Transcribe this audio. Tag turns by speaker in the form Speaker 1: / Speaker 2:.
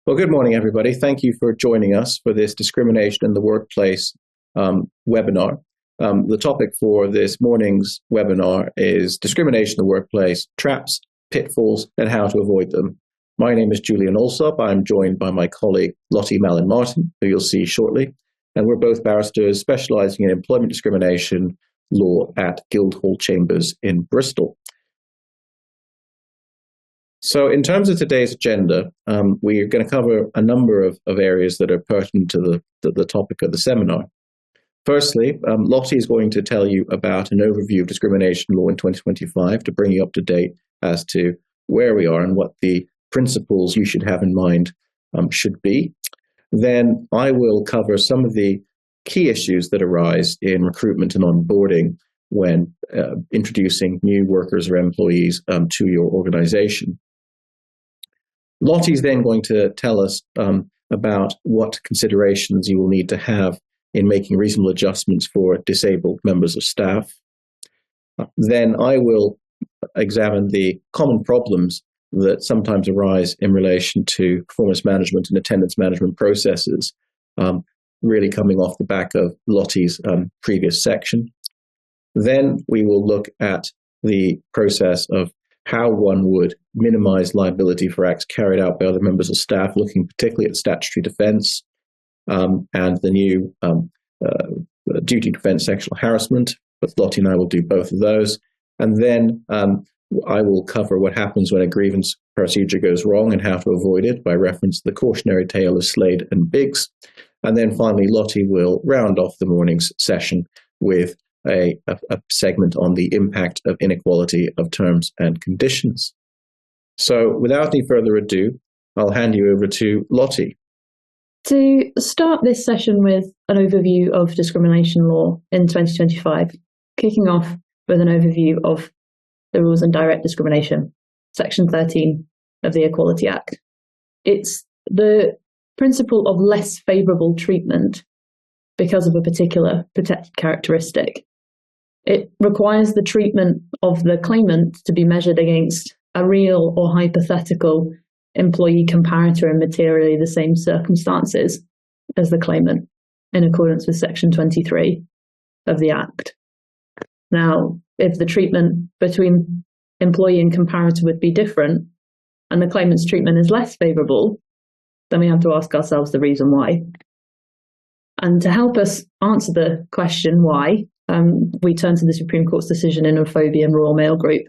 Speaker 1: Well, good morning, everybody. Thank you for joining us for this Discrimination in the Workplace webinar. The topic for this morning's webinar is Discrimination in the Workplace, Traps, Pitfalls, and How to Avoid Them. My name is Julian Alsop. I'm joined by my colleague, Lottie Mallon-Martin, who you'll see shortly. And we're both barristers specialising in employment discrimination law at Guildhall Chambers in Bristol. So in terms of today's agenda, we are going to cover a number of areas that are pertinent to the topic of the seminar. Firstly, Lottie is going to tell you about an overview of discrimination law in 2025 to bring you up to date as to where we are and what the principles you should have in mind should be. Then I will cover some of the key issues that arise in recruitment and onboarding when introducing new workers or employees to your organization. Lottie's then going to tell us about what considerations you will need to have in making reasonable adjustments for disabled members of staff. Then I will examine the common problems that sometimes arise in relation to performance management and attendance management processes, really coming off the back of Lottie's previous section. Then we will look at the process of how one would minimize liability for acts carried out by other members of staff, looking particularly at statutory defense and the new duty to defend sexual harassment. But Lottie and I will do both of those. And then I will cover what happens when a grievance procedure goes wrong and how to avoid it by reference to the cautionary tale of Slade and Biggs. And then finally, Lottie will round off the morning's session with a segment on the impact of inequality of terms and conditions. So without any further ado, I'll hand you over to Lottie.
Speaker 2: To start this session with an overview of discrimination law in 2025, kicking off with an overview of the rules on direct discrimination, Section 13 of the Equality Act. It's the principle of less favourable treatment because of a particular protected characteristic. It requires the treatment of the claimant to be measured against a real or hypothetical employee comparator in materially the same circumstances as the claimant, in accordance with Section 23 of the Act. Now, if the treatment between employee and comparator would be different, and the claimant's treatment is less favourable, then we have to ask ourselves the reason why. And to help us answer the question why, we turn to the Supreme Court's decision in Ophobia and Royal Mail Group,